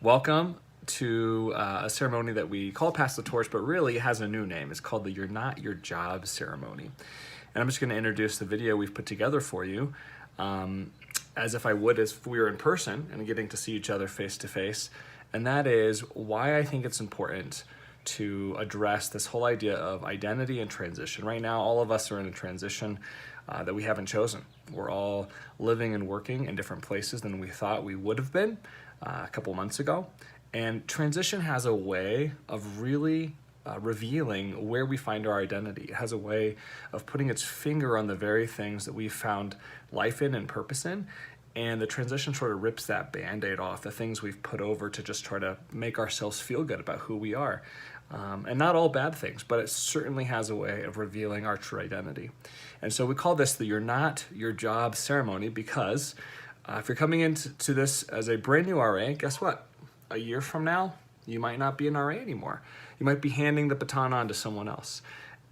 Welcome to a ceremony that we call Pass the Torch, but really has a new name. It's called the You're Not Your Job ceremony. And I'm just going to introduce the video we've put together for you as if I would as if we were in person and getting to see each other face to face. And that is why I think it's important to address this whole idea of identity and transition. Right now, all of us are in a transition that we haven't chosen. We're all living and working in different places than we thought we would have been a couple months ago. And transition has a way of really revealing where we find our identity. It has a way of putting its finger on the very things that we found life in and purpose in. And the transition sort of rips that Band-Aid off, the things we've put over to just try to make ourselves feel good about who we are. And not all bad things, but it certainly has a way of revealing our true identity. And so we call this the You're Not Your Job ceremony because if you're coming into this as a brand new RA, guess what? A year from now, you might not be an RA anymore. You might be handing the baton on to someone else.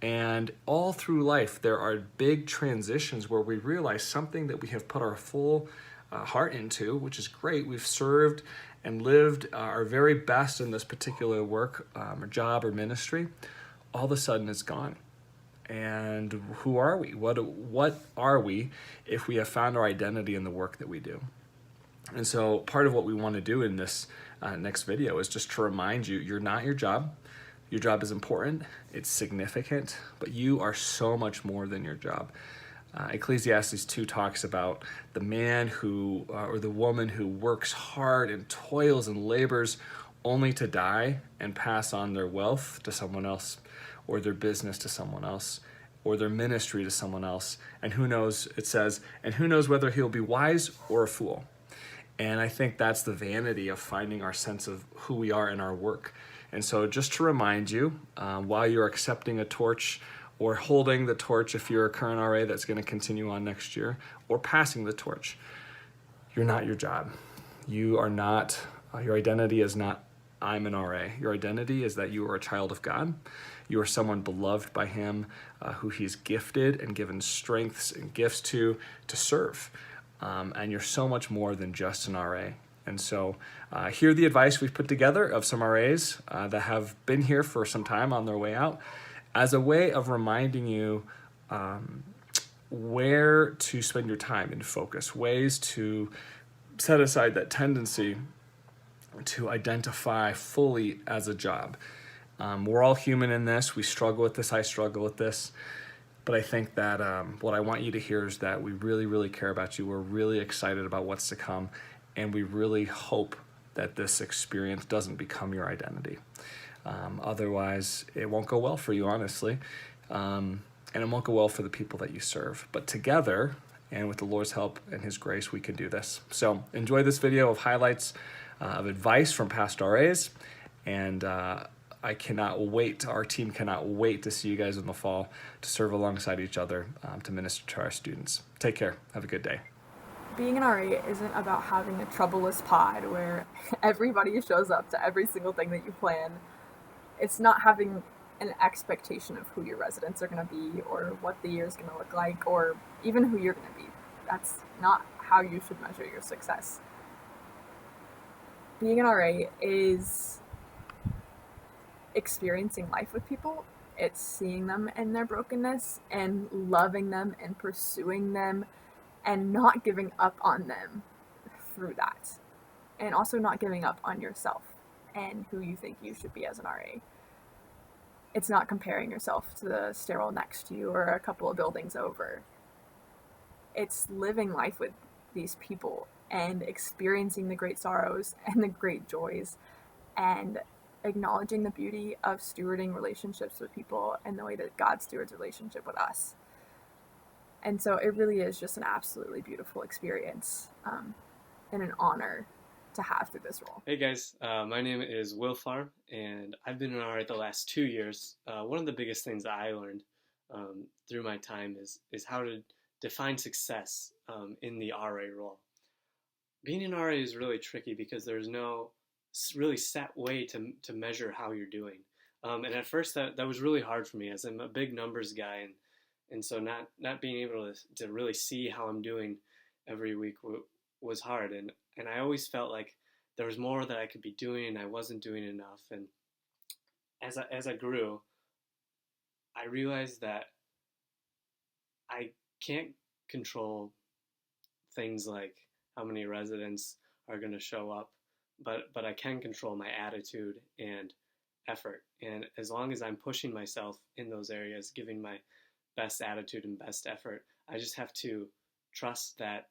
And all through life, there are big transitions where we realize something that we have put our full heart into, which is great. We've served and lived our very best in this particular work or job or ministry. All of a sudden, it's gone. And who are we? What are we if we have found our identity in the work that we do? And so part of what we want to do in this next video is just to remind you, you're not your job. Your job is important, it's significant, but you are so much more than your job. Ecclesiastes 2 talks about the man who, or the woman who works hard and toils and labors only to die and pass on their wealth to someone else, or their business to someone else, or their ministry to someone else. And who knows, it says, and who knows whether he'll be wise or a fool. And I think that's the vanity of finding our sense of who we are in our work. And so just to remind you, while you're accepting a torch or holding the torch if you're a current RA that's going to continue on next year, or passing the torch, you're not your job. You are not, your identity is not, I'm an RA. Your identity is that you are a child of God. You are someone beloved by Him, who He's gifted and given strengths and gifts to serve. And you're so much more than just an RA. And so hear the advice we've put together of some RAs that have been here for some time on their way out as a way of reminding you where to spend your time and focus, ways to set aside that tendency to identify fully as a job. We're all human in this. We struggle with this. I struggle with this. But I think that what I want you to hear is that we really, really care about you. We're really excited about what's to come. And we really hope that this experience doesn't become your identity. Otherwise, it won't go well for you, honestly. And it won't go well for the people that you serve. But together, and with the Lord's help and His grace, we can do this. So enjoy this video of highlights of advice from past RAs. And I cannot wait, our team cannot wait to see you guys in the fall to serve alongside each other to minister to our students. Take care. Have a good day. Being an RA isn't about having a troubleless pod where everybody shows up to every single thing that you plan. It's not having an expectation of who your residents are going to be or what the year is going to look like or even who you're going to be. That's not how you should measure your success. Being an RA is experiencing life with people. It's seeing them in their brokenness and loving them and pursuing them and not giving up on them through that. And also not giving up on yourself and who you think you should be as an RA. It's not comparing yourself to the stairwell next to you or a couple of buildings over. It's living life with these people and experiencing the great sorrows and the great joys and acknowledging the beauty of stewarding relationships with people and the way that God stewards relationship with us. And so it really is just an absolutely beautiful experience and an honor to have through this role. Hey guys, my name is Will Farr, and I've been an RA the last 2 years. One of the biggest things that I learned through my time is how to define success in the RA role. Being an RA is really tricky because there's no really set way to measure how you're doing. And at first that was really hard for me as I'm a big numbers guy, and so not being able to really see how I'm doing every week was hard. And I always felt like there was more that I could be doing and I wasn't doing enough. And as I grew, I realized that I can't control things like how many residents are going to show up, but I can control my attitude and effort. And as long as I'm pushing myself in those areas, giving my best attitude and best effort, I just have to trust that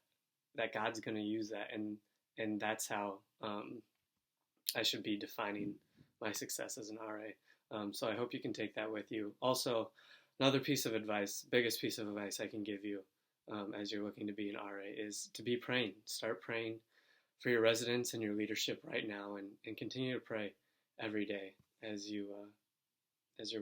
God's going to use that, and that's how I should be defining my success as an RA. So I hope you can take that with you. Also, another piece of advice, biggest piece of advice I can give you as you're looking to be an RA is to be praying. Start praying for your residents and your leadership right now, and continue to pray every day as you're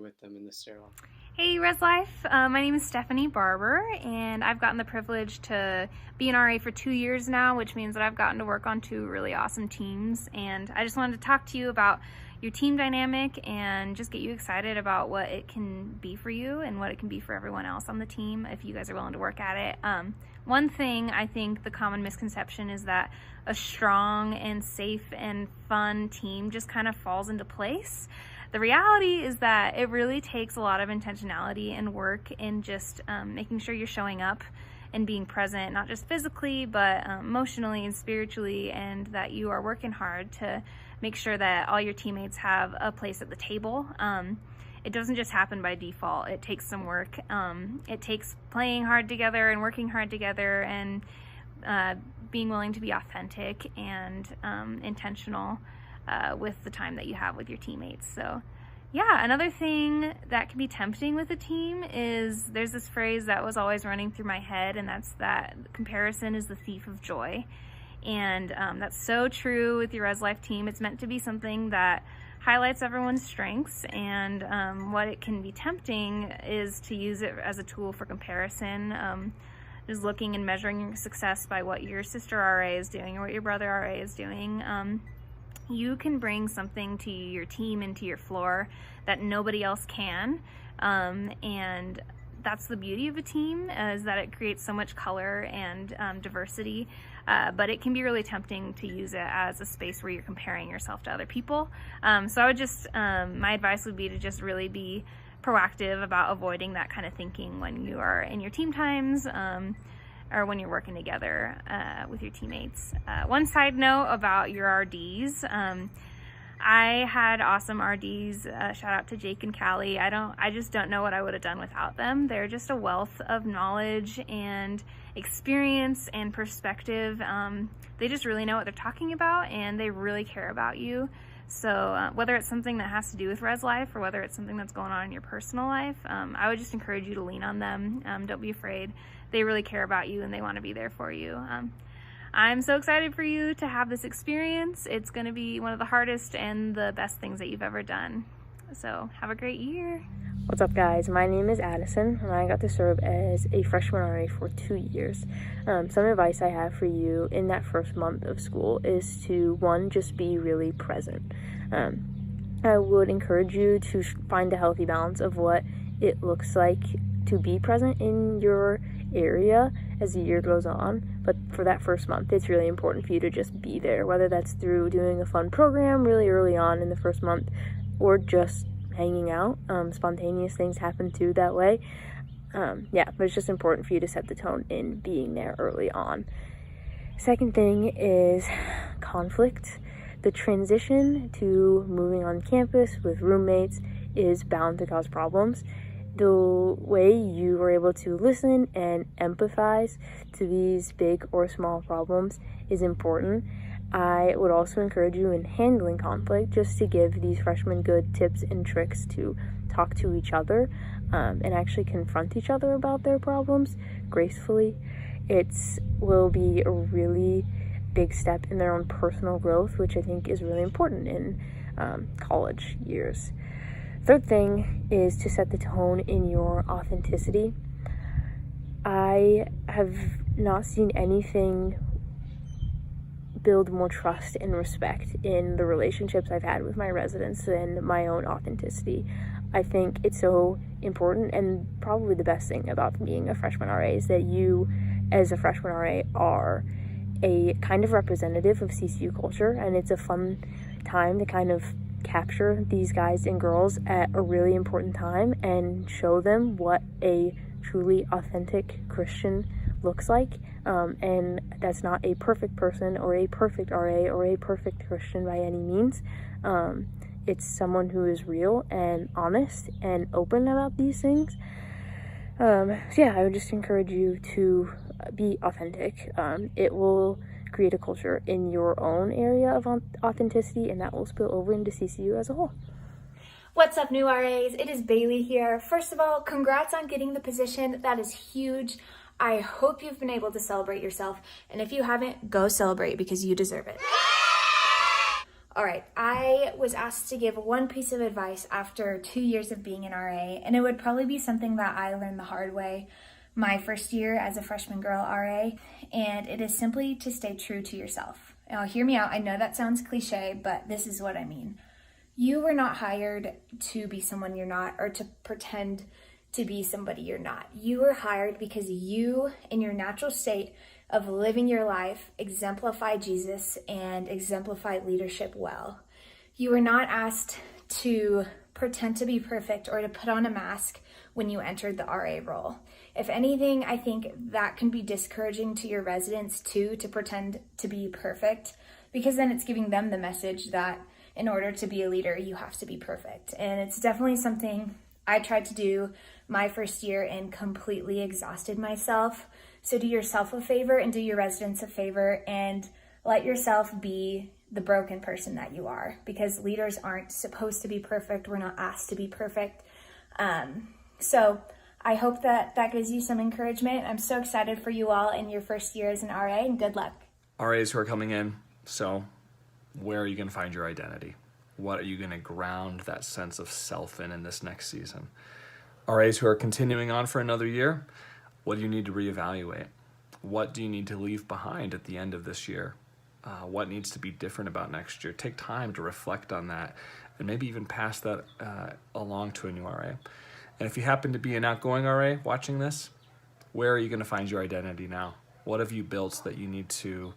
with them in the stairwell. Hey Res Life, my name is Stephanie Barber, and I've gotten the privilege to be an RA for 2 years now, which means that I've gotten to work on 2 really awesome teams. And I just wanted to talk to you about your team dynamic and just get you excited about what it can be for you and what it can be for everyone else on the team if you guys are willing to work at it. One thing, I think the common misconception is that a strong and safe and fun team just kind of falls into place. The reality is that it really takes a lot of intentionality and work in just making sure you're showing up and being present, not just physically, but emotionally and spiritually, and that you are working hard to make sure that all your teammates have a place at the table. It doesn't just happen by default. It takes some work. It takes playing hard together and working hard together and being willing to be authentic and intentional with the time that you have with your teammates. So yeah, another thing that can be tempting with a team is there's this phrase that was always running through my head, and that's that comparison is the thief of joy. And that's so true with your Res Life team. It's meant to be something that highlights everyone's strengths, and what it can be tempting is to use it as a tool for comparison, just looking and measuring your success by what your sister RA is doing or what your brother RA is doing. You can bring something to your team and to your floor that nobody else can, and that's the beauty of a team, is that it creates so much color and diversity, but it can be really tempting to use it as a space where you're comparing yourself to other people. So I would just, my advice would be to just really be proactive about avoiding that kind of thinking when you are in your team times, or when you're working together with your teammates. One side note about your RDs. I had awesome RDs. Shout out to Jake and Callie. I just don't know what I would have done without them. They're just a wealth of knowledge and experience and perspective. They just really know what they're talking about, and they really care about you. So whether it's something that has to do with Res Life or whether it's something that's going on in your personal life, I would just encourage you to lean on them. Don't be afraid. They really care about you and they want to be there for you. I'm so excited for you to have this experience. It's going to be one of the hardest and the best things that you've ever done. So have a great year. What's up, guys? My name is Addison, and I got to serve as a freshman RA for 2 years. Some advice I have for you in that first month of school is to, one, just be really present. I would encourage you to find a healthy balance of what it looks like to be present in your area as the year goes on. But for that first month, it's really important for you to just be there, whether that's through doing a fun program really early on in the first month or just hanging out. Spontaneous things happen too that way. But it's just important for you to set the tone in being there early on. Second thing is conflict. The transition to moving on campus with roommates is bound to cause problems. The way you are able to listen and empathize to these big or small problems is important. I would also encourage you in handling conflict just to give these freshmen good tips and tricks to talk to each other and actually confront each other about their problems gracefully. It will be a really big step in their own personal growth, which I think is really important in college years. Third thing is to set the tone in your authenticity. I have not seen anything build more trust and respect in the relationships I've had with my residents than my own authenticity. I think it's so important, and probably the best thing about being a freshman RA is that you, as a freshman RA, are a kind of representative of CCU culture, and it's a fun time to kind of capture these guys and girls at a really important time and show them what a truly authentic Christian looks like. And that's not a perfect person or a perfect RA or a perfect Christian by any means. It's someone who is real and honest and open about these things. So yeah, I would just encourage you to be authentic. It will create a culture in your own area of authenticity, and that will spill over into CCU as a whole. What's up, new RAs? It is Bailey here. First of all, congrats on getting the position. That is huge. I hope you've been able to celebrate yourself, and if you haven't, go celebrate because you deserve it. All right, I was asked to give one piece of advice after 2 years of being an RA, and it would probably be something that I learned the hard way my first year as a freshman girl RA, and it is simply to stay true to yourself. Now, hear me out. I know that sounds cliche, but this is what I mean. You were not hired to be someone you're not or to pretend to be somebody you're not. You were hired because you, in your natural state of living your life, exemplify Jesus and exemplify leadership well. You were not asked to pretend to be perfect or to put on a mask when you entered the RA role. If anything, I think that can be discouraging to your residents too, to pretend to be perfect, because then it's giving them the message that in order to be a leader, you have to be perfect. And it's definitely something I tried to do my first year and completely exhausted myself. So do yourself a favor and do your residents a favor and let yourself be the broken person that you are, because leaders aren't supposed to be perfect. We're not asked to be perfect. So I hope that gives you some encouragement. I'm so excited for you all in your first year as an RA, and good luck. RAs who are coming in, so where are you going to find your identity? What are you going to ground that sense of self in this next season? RAs who are continuing on for another year, what do you need to reevaluate? What do you need to leave behind at the end of this year? What needs to be different about next year? Take time to reflect on that and maybe even pass that along to a new RA. And if you happen to be an outgoing RA watching this, where are you going to find your identity now? What have you built that you need to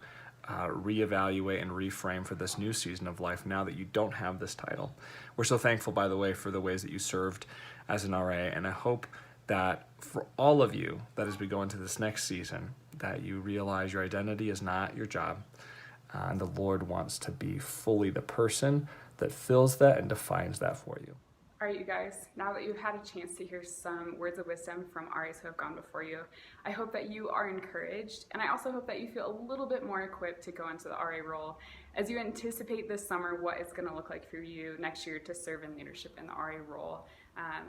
reevaluate and reframe for this new season of life now that you don't have this title? We're so thankful, by the way, for the ways that you served as an RA, and I hope that for all of you, that as we go into this next season, that you realize your identity is not your job, and the Lord wants to be fully the person that fills that and defines that for you. All right, you guys, now that you've had a chance to hear some words of wisdom from RAs who have gone before you, I hope that you are encouraged, and I also hope that you feel a little bit more equipped to go into the RA role as you anticipate this summer what it's going to look like for you next year to serve in leadership in the RA role.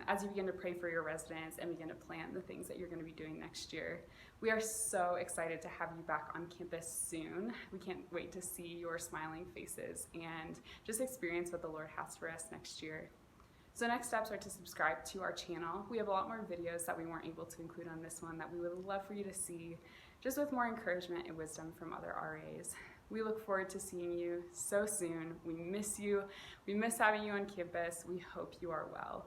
As you begin to pray for your residents and begin to plan the things that you're going to be doing next year. We are so excited to have you back on campus soon. We can't wait to see your smiling faces and just experience what the Lord has for us next year. So next steps are to subscribe to our channel. We have a lot more videos that we weren't able to include on this one that we would love for you to see, just with more encouragement and wisdom from other RAs. We look forward to seeing you so soon. We miss you. We miss having you on campus. We hope you are well.